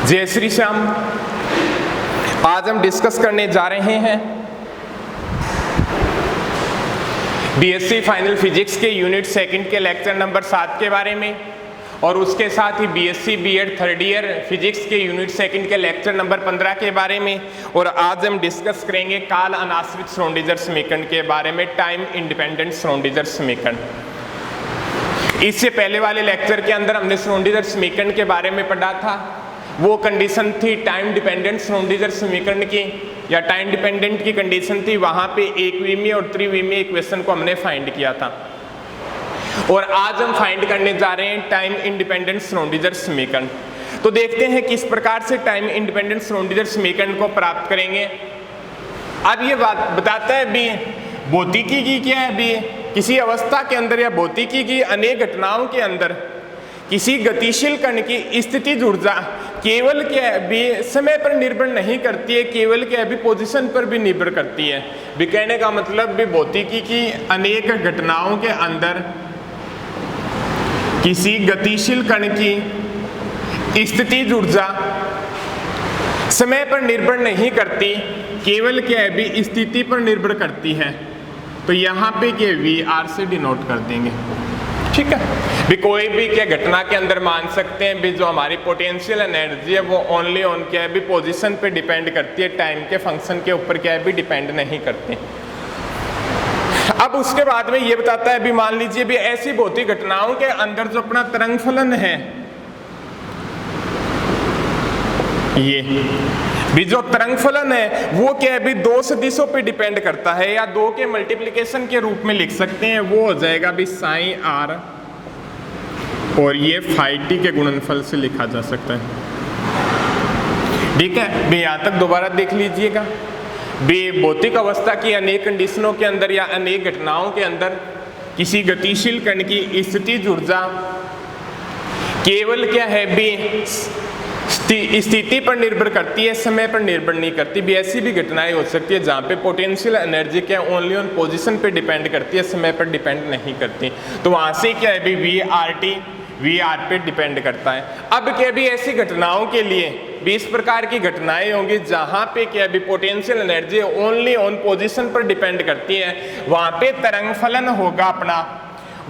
जय श्री श्याम। आज हम डिस्कस करने जा रहे हैं बीएससी फाइनल फिजिक्स के यूनिट सेकंड के लेक्चर नंबर 7 के बारे में और उसके साथ ही BSc BEd third year physics के यूनिट सेकंड के लेक्चर नंबर 15 के बारे में। और आज हम डिस्कस करेंगे काल अनाश्रित श्रोडिंगर समीकरण के बारे में, टाइम इंडिपेंडेंट श्रोडिंगर समीकरण। इससे पहले वाले लेक्चर के अंदर हमने श्रोडिंगर समीकरण के बारे में पढ़ा था। वो कंडीशन थी टाइम डिपेंडेंट श्रोडिंगर समीकरण की, या टाइम डिपेंडेंट की कंडीशन थी। वहां पे एक विमीय और त्रिविमीय इक्वेशन को हमने फाइंड किया था। और आज हम फाइंड करने जा रहे हैं टाइम इंडिपेंडेंट श्रोडिंगर समीकरण। तो देखते हैं किस प्रकार से टाइम इंडिपेंडेंट श्रोडिंगर समीकरण को प्राप्त करेंगे। अब ये बात बताता है भी भौतिकी की क्या है, भी किसी अवस्था के अंदर या भौतिकी की अनेक घटनाओं के अंदर किसी गतिशील कण की स्थिति ऊर्जा केवल क्या है भी समय पर निर्भर नहीं करती है, केवल क्या है भी पोजीशन पर भी निर्भर करती है। भी कहने का मतलब भी भौतिकी की अनेक घटनाओं के अंदर किसी गतिशील कण की स्थिति ऊर्जा समय पर निर्भर नहीं करती, केवल क्या है भी स्थिति पर निर्भर करती है। तो यहाँ पे क्या वी आर से डिनोट कर देंगे, ठीक है। भी कोई भी क्या घटना के अंदर मान सकते हैं भी जो हमारी पोटेंशियल एनर्जी है वो ओनली ऑन क्या है भी पोजीशन पे डिपेंड करती है, टाइम के फंक्शन के ऊपर क्या है भी डिपेंड नहीं करती। अब उसके बाद में ये बताता है भी मान लीजिए भी ऐसी भौतिक घटनाओं के अंदर जो अपना तरंग फलन है, ये भी जो तरंग फलन है वो क्या है भी दो सदिशों पे डिपेंड करता है, या दो के मल्टीप्लिकेशन के रूप में लिख सकते हैं। वो हो जाएगा भी साइन आर और ये फाई टी के गुणनफल से लिखा जा सकता है, ठीक है। भी यहाँ तक दोबारा देख लीजिएगा। भी भौतिक अवस्था की अनेक कंडीशनों के अंदर या अनेक घटनाओं के अंदर किसी गतिशील कण की स्थिति ऊर्जा केवल क्या है भी स्थिति पर निर्भर करती है, समय पर निर्भर नहीं करती। भी ऐसी भी घटनाएं हो सकती है जहाँ पे पोटेंशियल एनर्जी क्या ओनली ऑन पोजीशन पे डिपेंड करती है, समय पर डिपेंड नहीं करती। तो वहाँ से क्या है भी V r t V r पे डिपेंड करता है। अब क्या भी ऐसी घटनाओं के लिए 20 प्रकार की घटनाएं होंगी जहाँ पे क्या भी potential energy only on position पर डिपेंड करती है। वहाँ पे तरंग फलन होगा अपना,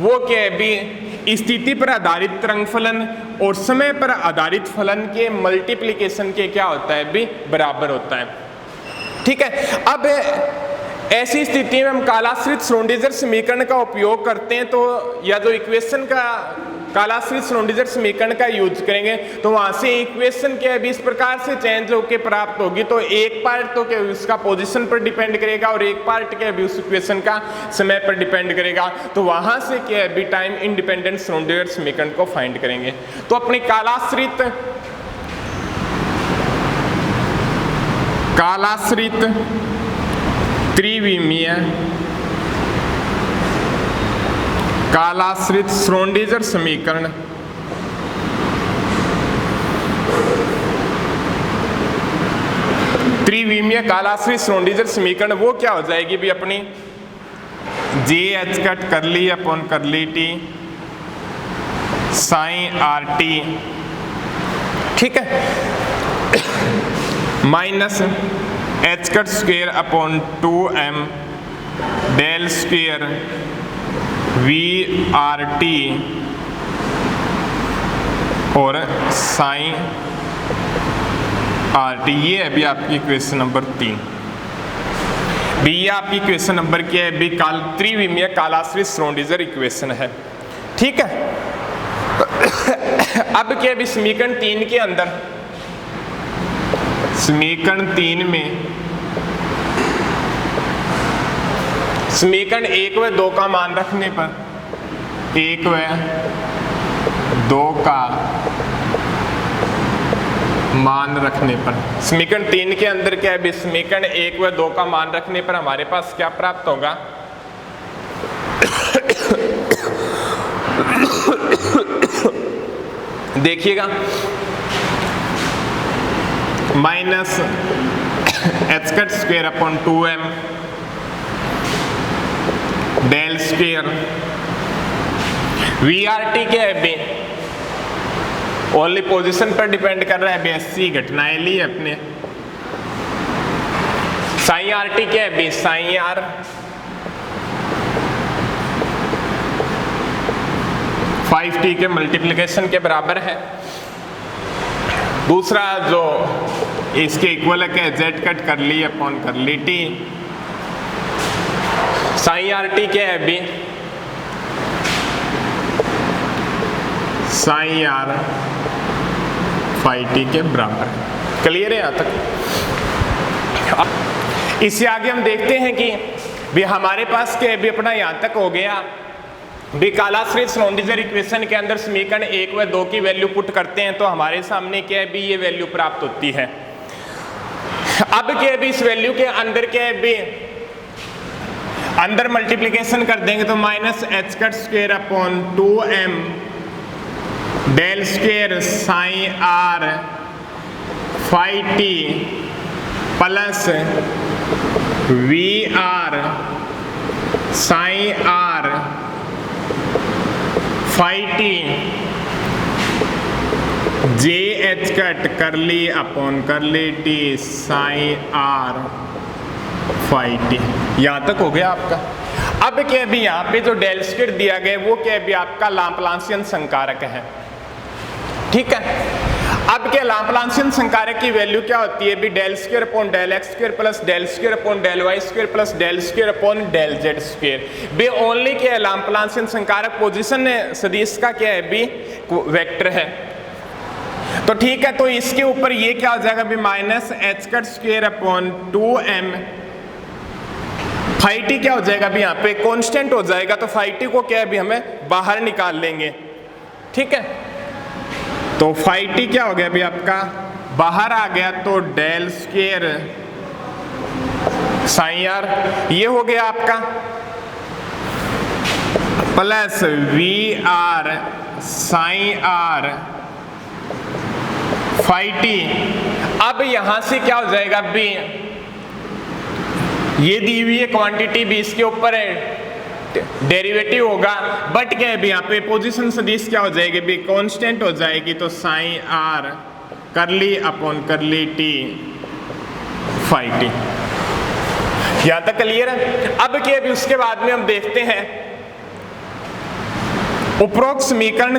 वो क्या है भी स्थिति पर आधारित तरंग फलन और समय पर आधारित फलन के मल्टीप्लिकेशन के क्या होता है भी बराबर होता है, ठीक है। अब ऐसी स्थिति में हम कालाश्रित श्रोडिंगर समीकरण का उपयोग करते हैं, तो या जो इक्वेशन का कालाश्रित श्रोडिंगर समीकरण का यूज करेंगे तो वहां से इक्वेशन क्या है इस प्रकार से चेंज होकर प्राप्त होगी। तो एक पार्ट तो क्या उसका पोजीशन पर डिपेंड करेगा और एक पार्ट क्या है उस इक्वेशन का समय पर डिपेंड करेगा। तो वहां से क्या है भी टाइम इंडिपेंडेंट श्रोडिंगर समीकरण को फाइंड करेंगे। तो अपनी कालाश्रित त्रिविमीय कालाश्रित श्रोडिंगर समीकरण त्रिविमीय कालाश्रित श्रोडिंगर समीकरण वो क्या हो जाएगी भी अपनी जे H cut curly upon curly T sign are t, ठीक है, minus H cut square upon 2m del square V r t और साइन आर टी। ये है भी आपकी क्वेश्चन नंबर 3। भी ये आपकी क्वेश्चन नंबर क्या है भी त्रिविमीय कालाश्रित श्रोडिंगर इक्वेशन है, ठीक है। अब क्या है भी समीकरण 3 के अंदर, समीकरण 3 में समीकरण 1 व 2 का मान रखने पर, 1 व 2 का मान रखने पर, समीकरण 3 के अंदर क्या है समीकरण 1 व 2 का मान रखने पर हमारे पास क्या प्राप्त होगा देखिएगा, minus H cut square upon 2m del square V r t क्या है बी ओनली पोजीशन पर डिपेंड कर रहा है, बेसी घटनाएं ली अपने। साइन आर टी क्या है, साइन आर फाइव टी के मल्टीप्लिकेशन के बराबर है। दूसरा जो इसके इक्वल है क्या, Z cut curly upon curly T. Sign are t क्या है बी, साइन आर फाइव टी के बराबर। क्लियर है यहाँ तक? इससे आगे हम देखते हैं कि भी हमारे पास क्या है भी अपना यहाँ तक हो गया भी कालाश्रीज-श्रोडिंगर इक्वेशन के अंदर समीकरण 1 व 2 की वैल्यू पुट करते हैं तो हमारे सामने क्या है भी ये वैल्यू प्राप्त होती है। अब क्या है भी इस वैल्यू के अंदर क्या है भी अंदर मल्टीप्लिकेशन कर देंगे तो minus H cut square upon 2m del square sign are five T plus V are sign are five T J H cut curly upon curly T sign are five T. यहाँ तक हो गया आपका। अब क्या है भी यहाँ पे जो डेल स्क्वायर दिया गया वो क्या है भी आपका लाप्लासियन संकारक है, ठीक है। अब क्या लाप्लासियन संकारक की वैल्यू क्या होती है भी del square upon del X square plus del square upon del Y square plus del square upon del Z square. बे ओनली क्या है लाप्लासियन संकारक पोजीशन सदिश का क्या है भी वेक्टर है। तो ठीक है, तो इसके ऊपर ये क्या हो जाएगा भी minus H cut square upon 2m five T क्या हो जाएगा भी यहाँ पे कांस्टेंट हो जाएगा तो फाइव टी को क्या है भी हमें बाहर निकाल लेंगे, ठीक है। तो फाइव टी क्या हो गया भी आपका बाहर आ गया तो डेल स्क्वायर साइन आर ये हो गया आपका plus V are sign are five t. अब यहां से क्या हो जाएगा भी ये दी हुई है क्वांटिटी भी इसके ऊपर है डेरिवेटिव होगा, बट क्या है भी यहाँ पे पोजीशन सदिश क्या हो जाएगी भी कांस्टेंट हो जाएगी तो sign r curly upon curly t phi T. यहाँ तक क्लियर है? अब क्या है भी उसके बाद में हम देखते हैं उपरोक्त समीकरण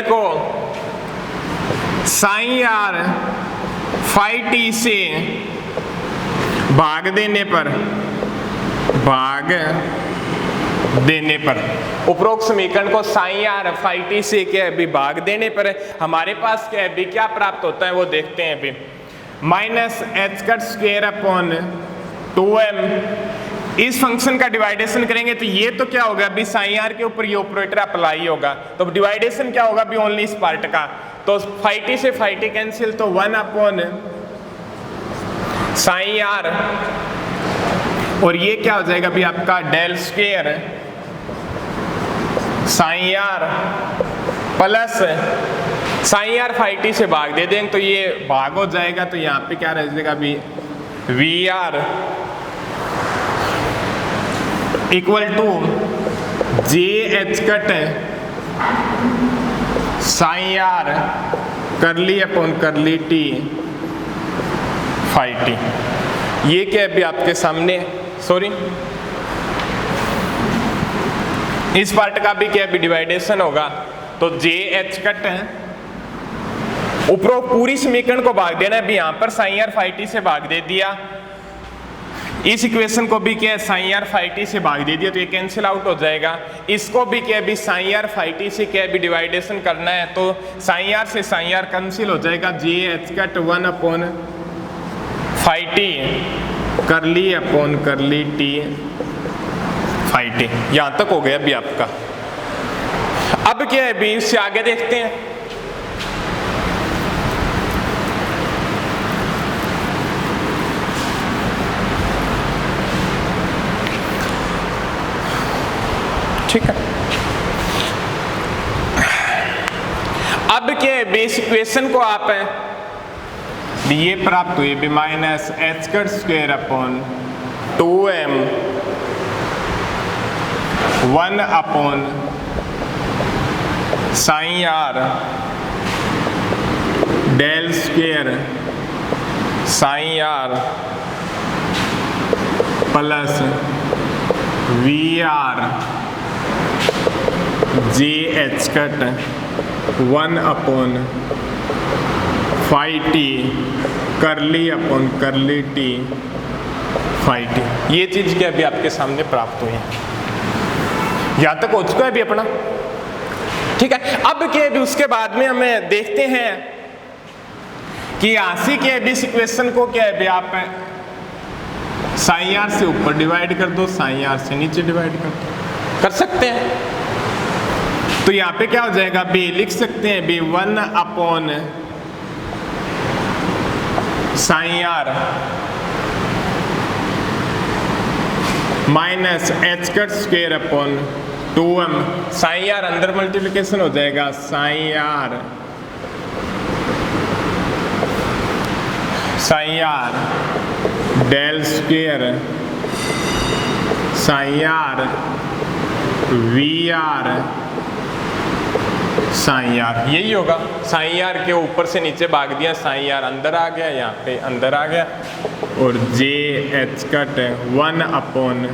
को साइन आर फाइव टी से भाग देने पर उपरोक्त समीकरण को साइन आर फाइव टी से क्या है भी भाग देने पर हमारे पास क्या है भी क्या प्राप्त होता है वो देखते हैं अभी। Minus H cut square upon 2m इस फंक्शन का डिवाइडेशन करेंगे तो ये तो क्या होगा अभी साइन आर के ऊपर ये ऑपरेटर अप्लाई होगा तो डिवाइडेशन क्या होगा अभी ओनली इस पार्ट का। तो फाइव टी से फाइव टी कैंसिल तो 1 अपॉन साइन आर और ये क्या हो जाएगा अभी आपका del square sign r plus psi are five t से भाग दे देंगे तो ये भाग हो जाएगा तो यहाँ पे क्या रह जाएगा अभी V r equal to j H cut sign r curly upon curly t phi t. ये क्या है अभी आपके सामने, सॉरी इस पार्ट का भी क्या अभी डिवाइडेशन होगा तो जे एच कट है उपरोक्त पूरी समीकरण को भाग देना है अभी यहाँ पर साइन आर फाइव टी से भाग दे दिया, इस इक्वेशन को भी क्या साइन आर फाइव टी से भाग दे दिया तो ये कैंसिल आउट हो जाएगा। इसको भी क्या अभी साइन आर फाइव टी से क्या अभी डिवाइडेशन करना है तो साइन आर से साइन आर कैंसिल हो जाएगा, जे H cut 1 upon phi t curly upon curly t phi T. यहाँ तक हो गया अभी आपका। अब क्या है अभी इससे आगे देखते हैं। ठीक है, अब क्या है बेस इक्वेशन को आप ये प्राप्त हुई भी minus H cut square upon 2m 1 upon psi r del square sign r plus V r j H cut 1 upon phi t curly upon curly t phi t. ये चीज क्या अभी आपके सामने प्राप्त हुई है, यहां तक हो चुका है अभी अपना। ठीक है, अब क्या अभी उसके बाद में हमें देखते हैं कि आंसी के अभी इस इक्वेशन को क्या है आप साइन आर से ऊपर डिवाइड कर दो, साइन आर से नीचे डिवाइड कर दो, कर सकते हैं। तो यहाँ पे क्या हो जाएगा, बी लिख सकते हैं बी 1 upon psi r minus H cut square upon 2m। Psi r अंदर मल्टीप्लिकेशन हो जाएगा, psi r del square sign r V are sign r, यही होगा। साइन आर के ऊपर से नीचे भाग दिया, साइन आर अंदर आ गया, यहाँ पे अंदर आ गया, और j H cut 1 upon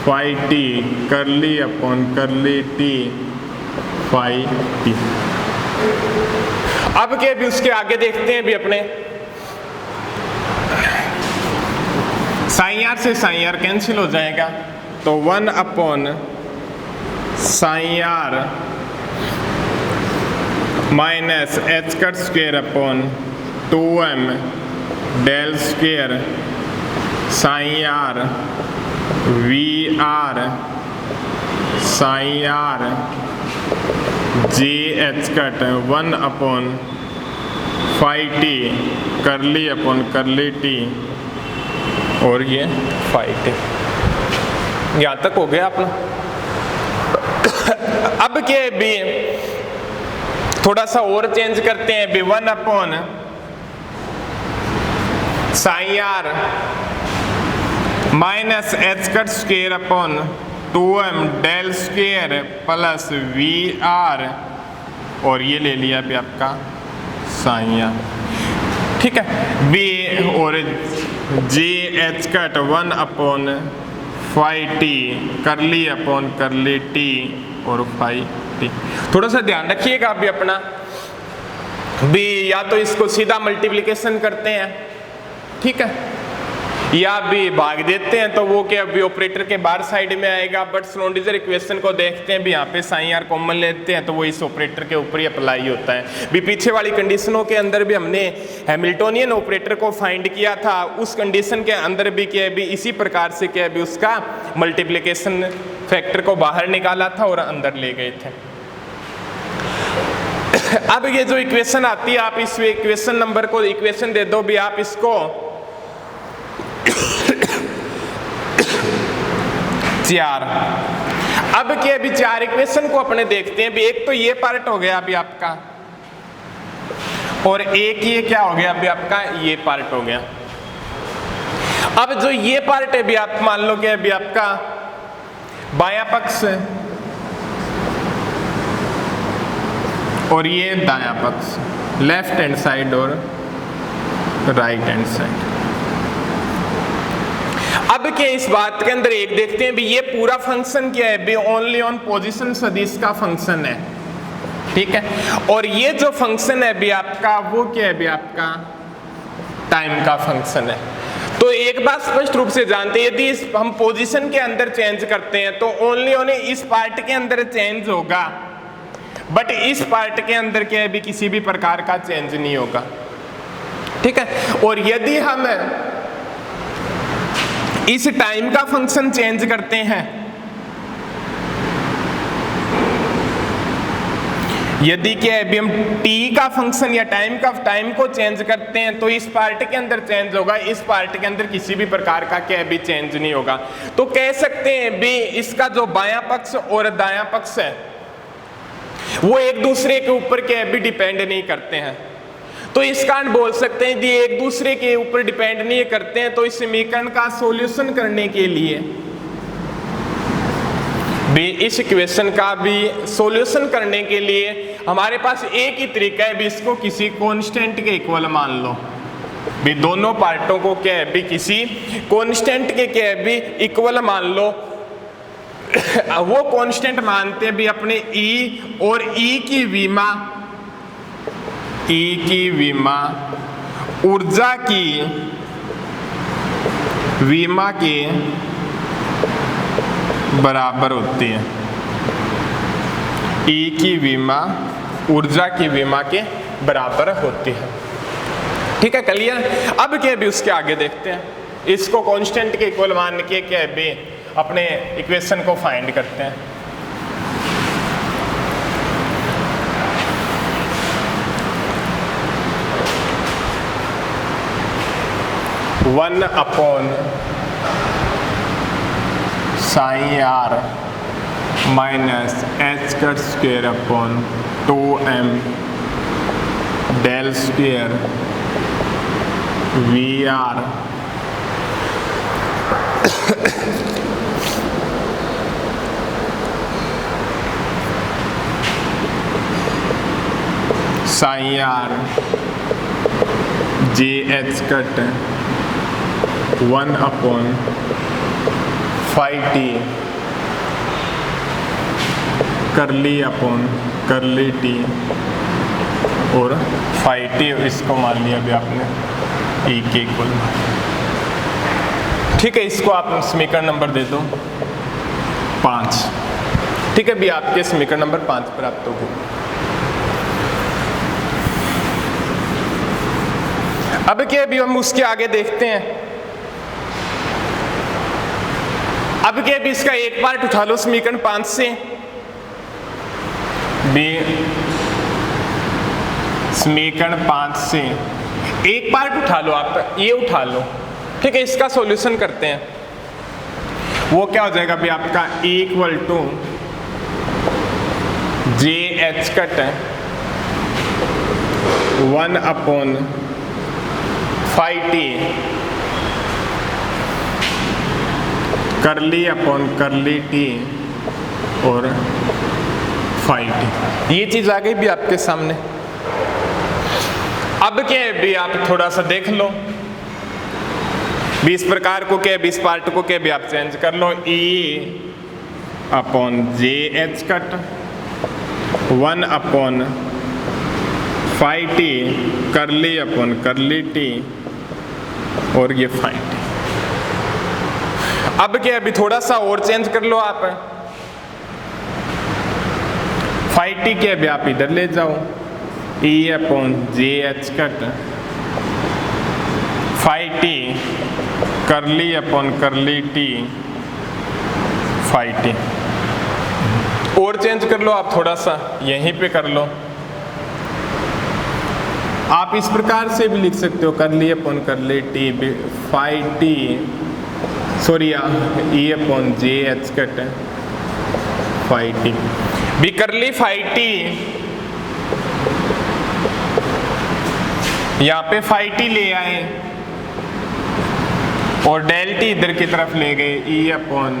phi t curly upon curly t phi t. अब क्या भी उसके आगे देखते हैं भी अपने साइन आर से साइन आर कैंसिल हो जाएगा, तो 1 upon psi r minus H cut square upon 2m del square sign r V are sign r j H cut 1 upon phi t curly upon curly t और ये five T. यहाँ तक हो गया अपना। अब क्या है बी, थोड़ा सा और चेंज करते हैं बी 1 upon psi r minus H cut square upon 2m del square plus V r, और ये ले लिया भी आपका साइन आर। ठीक है, बी और j H cut 1 upon phi t curly upon curly t और फाइव टी। थोड़ा सा ध्यान रखिएगा अभी अपना भी, या तो इसको सीधा मल्टीप्लिकेशन करते हैं, ठीक है, या भी भाग देते हैं, तो वो क्या अभी ऑपरेटर के बाहर साइड में आएगा। बट श्रोडिंगर इक्वेशन को देखते हैं भी, यहाँ पे साइन आर कॉमन लेते हैं तो वो इस ऑपरेटर के ऊपर ही अप्लाई होता है भी। पीछे वाली कंडीशनों के अंदर भी हमने हैमिल्टोनियन ऑपरेटर को फाइंड किया था, उस कंडीशन के अंदर भी क्या भी इसी प्रकार से क्या भी उसका मल्टीप्लिकेशन फैक्टर को बाहर निकाला था और अंदर ले गए थे। अब ये जो इक्वेशन आती है, आप इस इक्वेशन नंबर को इक्वेशन दे दो भी, आप इसको 4। अब क्या अभी 4 इक्वेशन को अपने देखते हैं भी, एक तो ये पार्ट हो गया अभी आपका, और एक ये क्या हो गया अभी आपका, ये पार्ट हो गया। अब जो ये पार्ट है भी, आप मान लो कि अभी आपका बायां पक्ष और ये दायां पक्ष, लेफ्ट हैंड साइड और राइट हैंड साइड। अब क्या इस बात के अंदर एक देखते हैं भी, ये पूरा फंक्शन क्या है भी, ओनली ऑन पोजीशन सदिश का फंक्शन है, ठीक है, और ये जो फंक्शन है भी आपका, वो क्या है भी आपका टाइम का फंक्शन है। तो एक बात स्पष्ट रूप से जानते हैं, यदि हम पोजीशन के अंदर चेंज करते हैं तो ओनली ऑन इस पार्ट के अंदर चेंज होगा, बट इस पार्ट के अंदर क्या है भी किसी भी प्रकार का चेंज नहीं होगा, ठीक है। और यदि हम इस टाइम का फंक्शन चेंज करते हैं, यदि क्या है भी हम t का फंक्शन या टाइम को चेंज करते हैं, तो इस पार्ट के अंदर चेंज होगा, इस पार्ट के अंदर किसी भी प्रकार का क्या है भी चेंज नहीं होगा। तो कह सकते हैं भी इसका जो बायां पक्ष और दायां पक्ष है वो एक दूसरे के ऊपर क्या है भी डिपेंड नहीं करते हैं। तो इस कारण बोल सकते हैं कि एक दूसरे के ऊपर डिपेंड नहीं करते हैं, तो इस समीकरण का सॉल्यूशन करने के लिए भी इस इक्वेशन का भी सॉल्यूशन करने के लिए हमारे पास एक ही तरीका है, भी इसको किसी कांस्टेंट के इक्वल मान लो। भी दोनों पार्टों को क्या है, भी किसी कांस्टेंट के क्या है, भी इक्वल मान लो। वो कांस्टेंट मानते हैं भी अपने ई और ई की विमा ऊर्जा की विमा के बराबर होती है। ई की विमा ऊर्जा की विमा के बराबर होती है। ठीक है, क्लियर। अब क्या भी उसके आगे देखते हैं, इसको कांस्टेंट के इक्वल मान के क्या है भी अपने इक्वेशन को फाइंड करते हैं। One upon psi r minus H cut square upon 2m del square V are sign r j H cut 1 upon 5t curly upon करली t और 5t इसको मान लिया भी आपने e के इक्वल। ठीक है, इसको आप समीकरण नंबर दे दो 5। ठीक है भी आपके समीकरण नंबर 5 प्राप्त होगी। अब क्या भी हम उसके आगे देखते हैं। अब क्या भी इसका एक पार्ट उठा लो समीकरण 5 से, भी समीकरण 5 से एक पार्ट उठा लो, आप ये उठा लो। ठीक है, इसका सॉल्यूशन करते हैं। वो क्या हो जाएगा भी आपका equal to j H cut 1 upon 5t curly upon करली t और 5t। ये चीज आ गई भी आपके सामने। अब क्या है भी आप थोड़ा सा देख लो भी इस प्रकार को क्या है, इस पार्ट को क्या भी आप चेंज कर लो। e upon j H cut 1 upon 5t curly upon करली t और ये 5t। अब क्या अभी थोड़ा सा और चेंज कर लो आप। 5t के अभी आप इधर ले जाओ, e upon j H cut 5t curly upon करली t 5t। और चेंज कर लो आप थोड़ा सा, यहीं पे कर लो। आप इस प्रकार से भी लिख सकते हो, करली अपॉन करली t 5t sorry e upon j H cut 5t भी करली 5t, यहाँ पे 5t ले आए और डेल t इधर की तरफ ले गए, e upon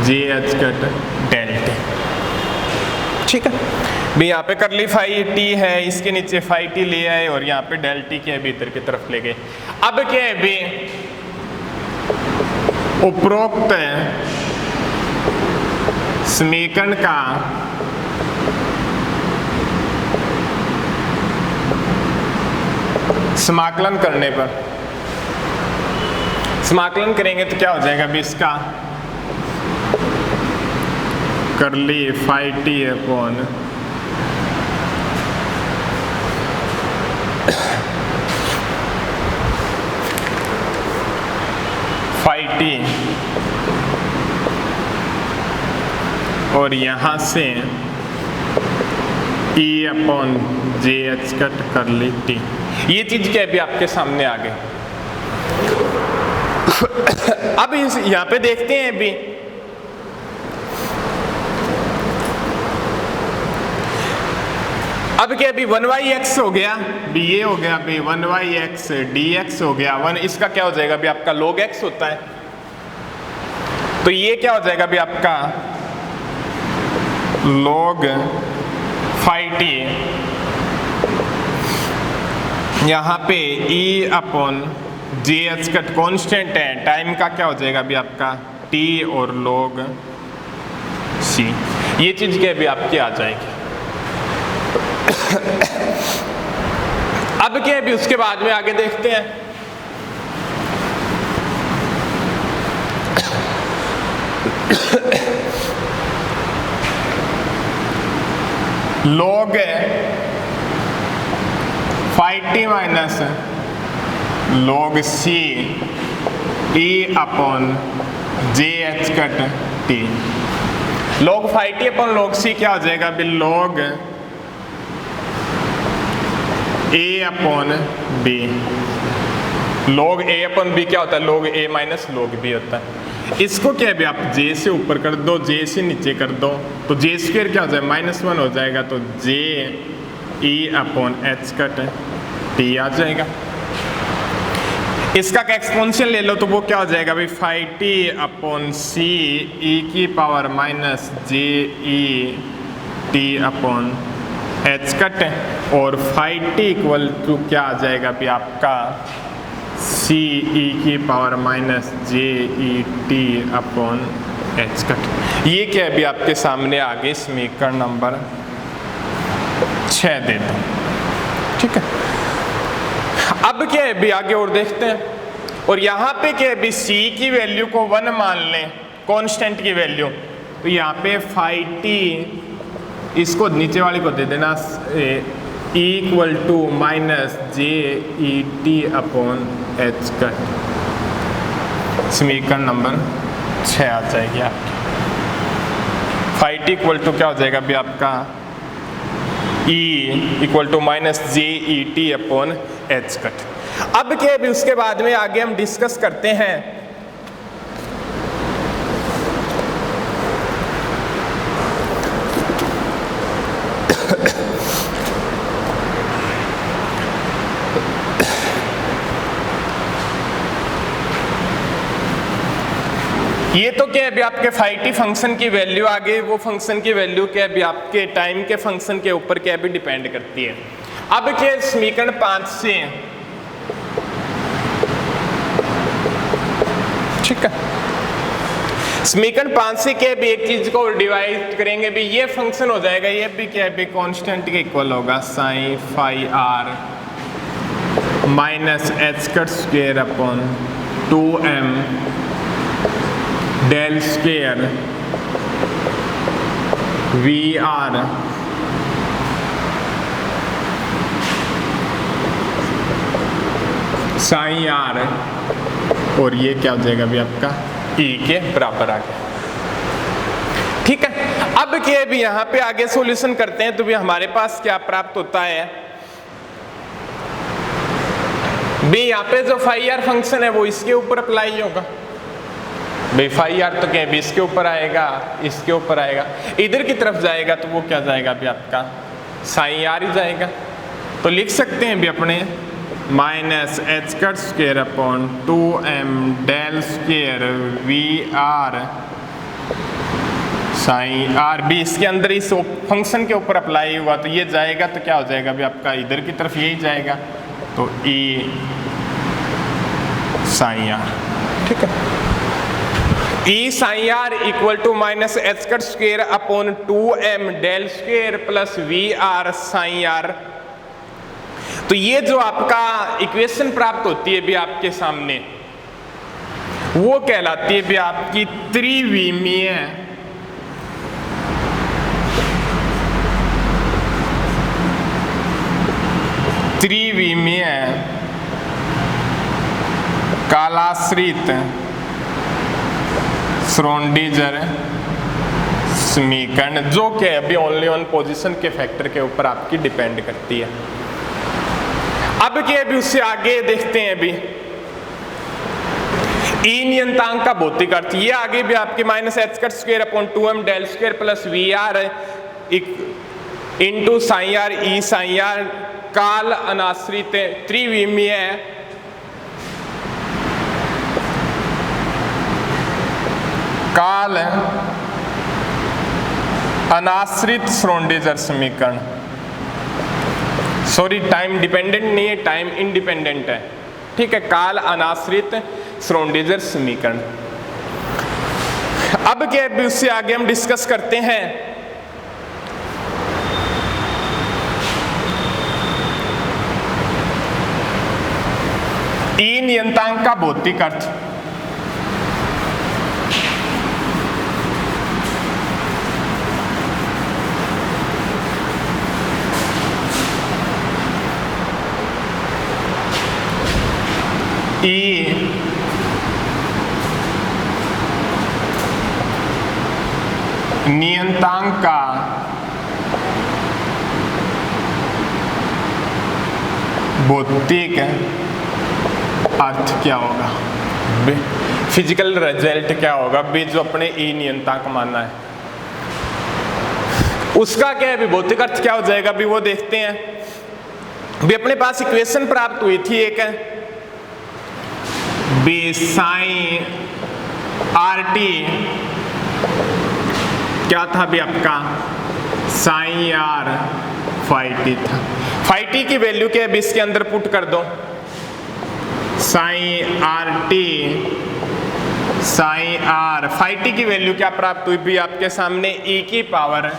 j H cut del t। ठीक है भी यहाँ पे करली 5t है, इसके नीचे 5t ले आए और यहाँ पे डेल t के भी इधर की तरफ ले गए। अब क्या है भी उपरोक्त समीकरण का समाकलन करने पर, समाकलन करेंगे तो क्या हो जाएगा भी इसका करली 5t अपॉन और यहाँ से e upon j H cut करली t। ये चीज क्या है भी आपके सामने आ गई। अब यहाँ पे देखते हैं भी अब क्या भी 1/x हो गया भी, ये हो गया भी 1/x dx हो गया 1, इसका क्या हो जाएगा भी आपका log x होता है। तो ये क्या हो जाएगा अभी आपका log phi t, यहाँ पे e upon j H cut constant है, टाइम का क्या हो जाएगा अभी आपका t और log c, ये चीज क्या अभी आपकी आ जाएगी। अब क्या अभी उसके बाद में आगे देखते हैं। log phi t minus log c t upon j H cut t, log phi t upon log c क्या हो जाएगा अभी log a upon b, log a upon b क्या होता है log a minus log b होता है। इसको क्या है आप j से ऊपर कर दो, j से नीचे कर दो, तो j स्क्वायर क्या हो जाएगा -1 हो जाएगा, तो j e upon h cut t आ जाएगा। इसका एक्सपोनेंशियल ले लो तो वो क्या हो जाएगा भाई phi t upon c e की power minus j e t upon h cut, और phi t इक्वल टू क्या आ जाएगा अभी आपका c e की power minus j e t upon h cut. ये क्या है अभी आपके सामने आगे समीकरण नंबर 6 दे दो, ठीक है। अब क्या है अभी आगे और देखते हैं, और यहाँ पे क्या है अभी c की वैल्यू को 1 मान लें, कांस्टेंट की वैल्यू, तो यहाँ पे phi t इसको नीचे वाले को दे देना equal to minus J E T upon H cut, समीकरण नंबर 6 आ जाएगी आपकी। phi t इक्वल टू क्या हो जाएगा अभी आपका e equal to minus J E T upon H cut. अब क्या अभी उसके बाद में आगे हम डिस्कस करते हैं ये तो क्या है अभी आपके phi t फंक्शन की वैल्यू आगे, वो फंक्शन की वैल्यू क्या है अभी आपके टाइम के फंक्शन के ऊपर क्या भी डिपेंड करती है। अब क्या समीकरण 5 से, ठीक है, समीकरण 5 से क्या भी एक चीज को डिवाइड करेंगे भी, ये फंक्शन हो जाएगा, ये भी क्या है कांस्टेंट के इक्वल होगा psi phi r minus H cut square upon 2m del square V are sign r, और ये क्या हो जाएगा अभी आपका e के बराबर आ गया, ठीक है। अब क्या भी यहाँ पे आगे सॉल्यूशन करते हैं तो भी हमारे पास क्या प्राप्त होता है भी, यहाँ पे जो फाई आर फंक्शन है वो इसके ऊपर अप्लाई होगा भाई, फाई आर तो क्या है इसके ऊपर आएगा, इसके ऊपर आएगा, इधर की तरफ जाएगा तो वो क्या जाएगा अभी आपका साइन आर ही जाएगा। तो लिख सकते हैं भी अपने minus H cut square upon 2m del square V are sign r भी इसके अंदर इस फंक्शन के ऊपर अप्लाई हुआ, तो ये जाएगा तो क्या हो जाएगा अभी आपका इधर की तरफ यही जाएगा, तो e साइन आर, ठीक है। e psi r equal to minus H cut square upon 2m del square plus V are sign r. तो ये जो आपका इक्वेशन प्राप्त होती है भी आपके सामने, वो कहलाती है भी आपकी त्रिविमीय कालाश्रित श्रोडिंगर समीकरण, जो कि अभी ओनली वन पोजीशन के फैक्टर के ऊपर आपकी डिपेंड करती है। अब क्या अभी उससे आगे देखते हैं अभी ई नियंतांक का भौतिक अर्थ, ये आगे भी आपके minus H cut square upon 2m del square plus V r into psi are E psi r काल अनाश्रित त्रिविमीय काल अनाश्रित श्रोडिंगर समीकरण, सॉरी टाइम डिपेंडेंट नहीं है, टाइम इंडिपेंडेंट है, ठीक है, काल अनाश्रित श्रोडिंगर समीकरण। अब क्या है, उससे आगे हम डिस्कस करते हैं ई नियतांक का भौतिक अर्थ। ई नियतांक का भौतिक अर्थ क्या होगा, फिजिकल रिजल्ट क्या होगा भी जो अपने ई नियतांक मानना है उसका क्या है भी भौतिक अर्थ क्या हो जाएगा भी वो देखते हैं। भी अपने पास इक्वेशन प्राप्त हुई थी एक बी साइन आर टी क्या था भी आपका साइन आर फाई टी था। फाई टी की वैल्यू क्या है भी इसके अंदर पुट कर दो, sine R T sign R, phi T की वैल्यू क्या प्राप्त हुई भी आपके सामने e की पावर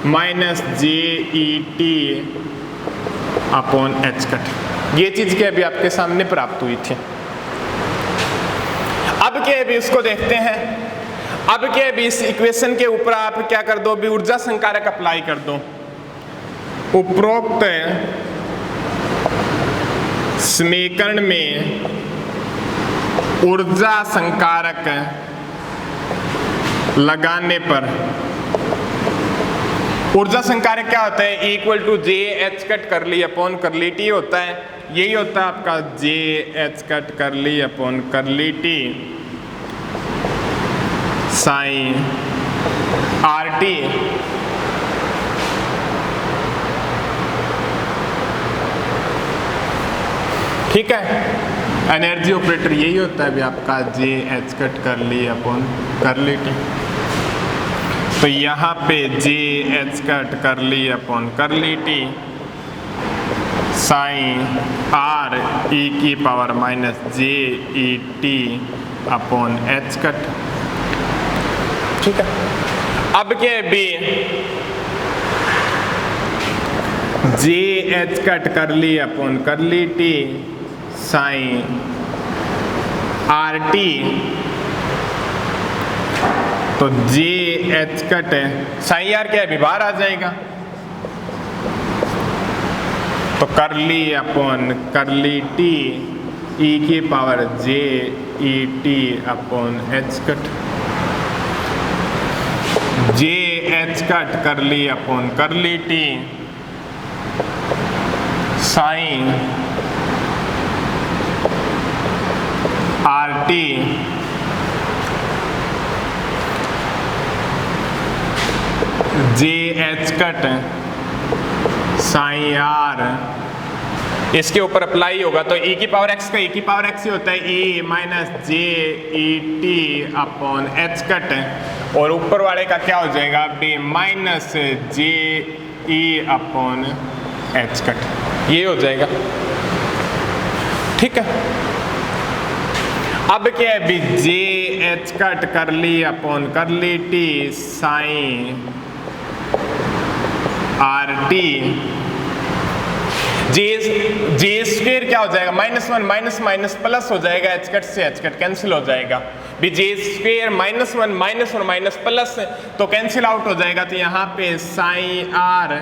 माइनस जे E T upon H cut, ये चीज क्या भी आपके सामने प्राप्त हुई थी। अब क्या है भी उसको देखते हैं। अब क्या है भी इस इक्वेशन के ऊपर आप क्या कर दो भी ऊर्जा संकारक अप्लाई कर दो। उपरोक्त समीकरण में ऊर्जा संकारक लगाने पर ऊर्जा संकारक क्या होता है, equal to j H cut curly upon curly T होता है। यही होता है आपका जे H cut curly upon curly T sign are t. ठीक है, एनर्जी ऑपरेटर यही होता है भी आपका जे H cut curly upon curly T. तो यहाँ पे जे H cut curly upon curly T sign are E की पावर माइनस जे E T upon H cut. ठीक है, अब क्या है B J H cut curly upon curly T sign R T. तो जे एच कट है sign are क्या है बाहर आ जाएगा, तो करली अपॉन करली टी ई की power J E T upon H cut. J H cut curly upon curly T sign are T J H cut sign R इसके ऊपर अप्लाई होगा तो e की पावर x का e की power x ही होता है e माइनस जे E T upon H cut, और ऊपर वाले का क्या हो जाएगा b माइनस जे ई अपॉन एच कट, ये हो जाएगा। ठीक है, अब क्या है B J H cut curly upon curly T sign are T. J square क्या हो जाएगा minus one minus minus plus हो जाएगा, एच कट से एच कट कैंसिल हो जाएगा। भी J square minus one minus और माइनस प्लस तो कैंसिल आउट हो जाएगा। तो यहाँ पे साइन आर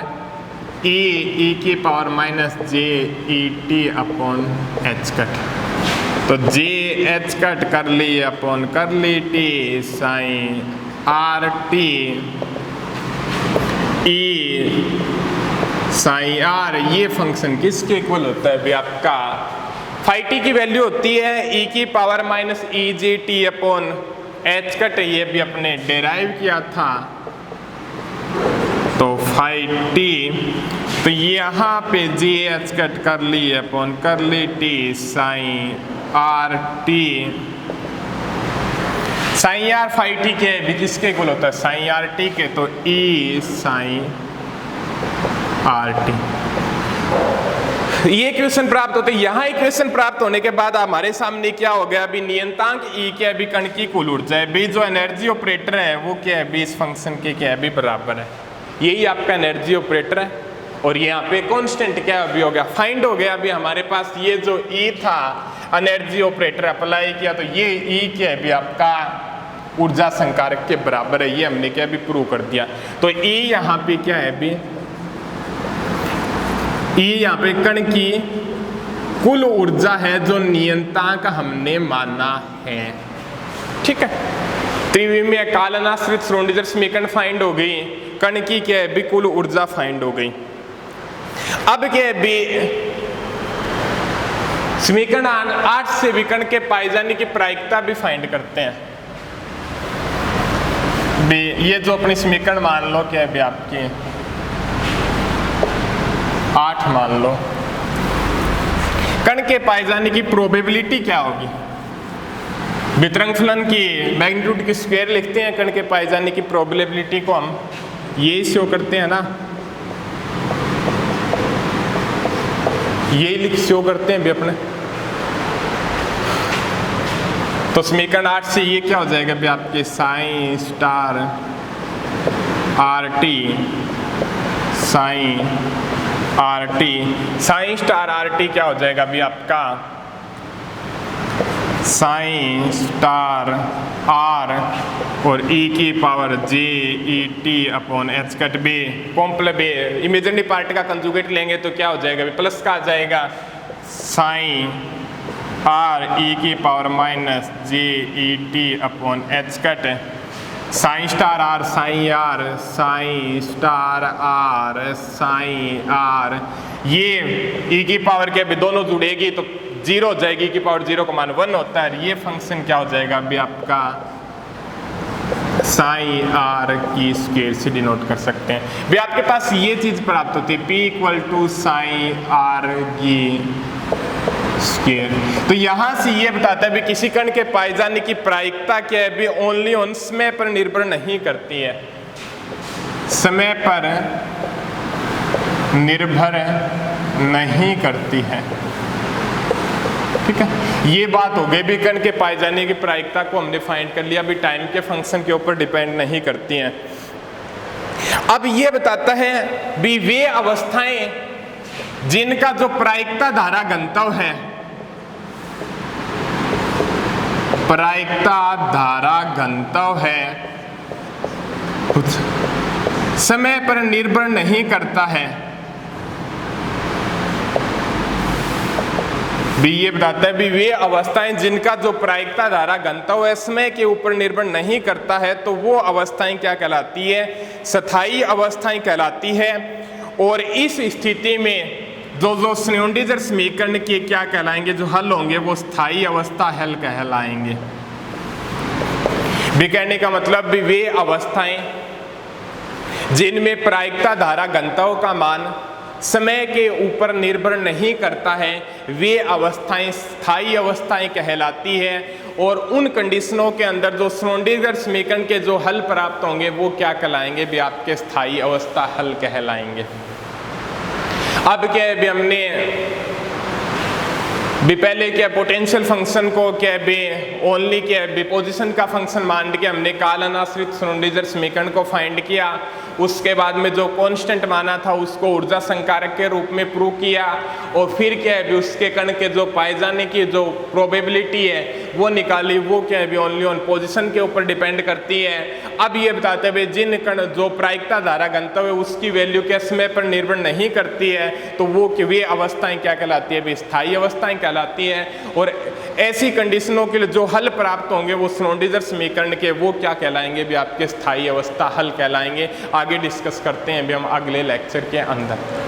ई की पावर माइनस जे E T upon H cut. तो J H cut curly upon curly T sign R T E psi r, ये फंक्शन किसके इक्वल होता है भी आपका फाई टी की वैल्यू होती है e की पावर माइनस ई जे टी अपॉन एच कट, ये भी अपने डेराइव किया था। तो फाई टी तो यहाँ पे जे H cut curly upon curly T sign R T sign R phi T के भी किसके इक्वल होता है, साइन आर टी के, तो ई साइन आर टी। ये इक्वेशन प्राप्त होते हैं। यहाँ इक्वेशन प्राप्त होने के बाद हमारे सामने क्या हो गया, अभी नियंतांक ई क्या है, अभी कण की कुल ऊर्जा है, भी जो एनर्जी ऑपरेटर है वो क्या है, भी इस फंक्शन के क्या है, भी बराबर है। यही आपका एनर्जी ऑपरेटर है और यहाँ पे कांस्टेंट क्या अभी हो गया, फाइंड हो गया। अभी हमारे पास ये जो ई था एनर्जी ऑपरेटर अप्लाई किया, तो ये ई क्या है, भी आपका ऊर्जा संकारक के बराबर है। ये हमने क्या भी प्रूव कर दिया। तो ई यहाँ पे क्या है, भी ई यहाँ पे कण की कुल ऊर्जा है जो नियंतांक हमने माना है। ठीक है, त्रिविमीय कालनाश्रित श्रोडिंगर समीकरण फाइंड हो गई, कण की क्या है, भी कुल ऊर्जा फाइंड हो गई। अब क्या है, भी समीकरण 8 से विकर्ण के पाए जाने की प्रायिकता भी फाइंड करते हैं। भी ये जो अपनी समीकरण मान लो क्या है, भी आपकी 8 मान लो, कण के पाए जाने की प्रोबेबिलिटी क्या होगी, वितरण फलन की मैग्नीट्यूड की स्क्वायर लिखते हैं, कण के पाए जाने की प्रोबेबिलिटी को हम ये शो करते हैं ना, यही लिख शो करते हैं भी अपने। तो समीकरण 8 से ये क्या हो जाएगा भी आपके psi star r T, sign R T, psi star r t क्या हो जाएगा भी आपका साइन स्टार आर और ई की power J E T upon H cut बे, कॉम्प्लेक्स बे इमेजिनरी पार्ट का कंजुगेट लेंगे तो क्या हो जाएगा, प्लस का आ जाएगा साइन आर ई की पावर माइनस जे E T upon H cut, psi star r sign r, psi star r sign r, ये ई की पावर के भी दोनों जुड़ेगी तो 0 हो जाएगी, की पावर 0 का मान 1 होता है। ये फंक्शन क्या हो जाएगा अभी आपका साइन आर की स्क्वायर से डिनोट कर सकते हैं। भी आपके पास ये चीज प्राप्त होती है, P equal to psi r की स्क्वायर। तो यहां से ये बताता है भी किसी कण के पाए जाने की प्रायिकता क्या है, भी ओनली ऑन समय पर निर्भर नहीं करती है, समय पर निर्भर नहीं करती है। ठीक है, ये बात हो गई भी कण के पाए जाने की प्रायिकता को हमने फाइंड कर लिया, भी टाइम के फंक्शन के ऊपर डिपेंड नहीं करती हैं। अब ये बताता है भी वे अवस्थाएं जिनका जो प्रायिकता धारा घनत्व है, प्रायिकता धारा घनत्व है, समय पर निर्भर नहीं करता है। भी ये बताता है भी वे अवस्थाएं जिनका जो प्रायिकता धारा घनत्व है समय के ऊपर निर्भर नहीं करता है, तो वो अवस्थाएं क्या कहलाती है, स्थायी अवस्थाएं कहलाती है। और इस स्थिति में जो श्रोडिंगर समीकरण के क्या कहलाएंगे, जो हल होंगे वो स्थायी अवस्था हल कहलाएंगे। भी कहने का मतलब भी वे अवस्थाएं जिनमें प्रायिकता धारा घनत्व का मान समय के ऊपर निर्भर नहीं करता है, वे अवस्थाएं स्थायी अवस्थाएं कहलाती है। और उन कंडीशनों के अंदर जो श्रोडिंगर समीकरण के जो हल प्राप्त होंगे वो क्या कहलाएंगे, भी आपके स्थायी अवस्था हल कहलाएंगे। अब क्या है भी हमने भी पहले क्या पोटेंशियल फंक्शन को क्या भी ओनली क्या है पोजीशन का फंक्शन मान के हमने कालनाश्रित श्रोडिंगर समीकरण को फाइंड किया। उसके बाद में जो कांस्टेंट माना था उसको ऊर्जा संकारक के रूप में प्रूव किया, और फिर क्या है भी उसके कण के जो पाए जाने की जो प्रोबेबिलिटी है वो निकाली। वो क्या है भी ओनली ऑन पोजीशन के ऊपर डिपेंड करती है। अब ये बताते हुए जिन कण जो प्रायिकता धारा घनत्व है उसकी वैल्यू क्या समय पर निर्भर नहीं करती है, तो वो वे अवस्थाएं क्या कहलाती है, भी स्थायी अवस्थाएं कहलाती है। और ऐसी कंडीशनों के लिए जो हल प्राप्त होंगे वो श्रोडिंगर समीकरण के वो क्या कहलाएंगे, भी आपके स्थायी अवस्था हल कहलाएंगे। आगे डिस्कस करते हैं भी हम अगले लेक्चर के अंदर।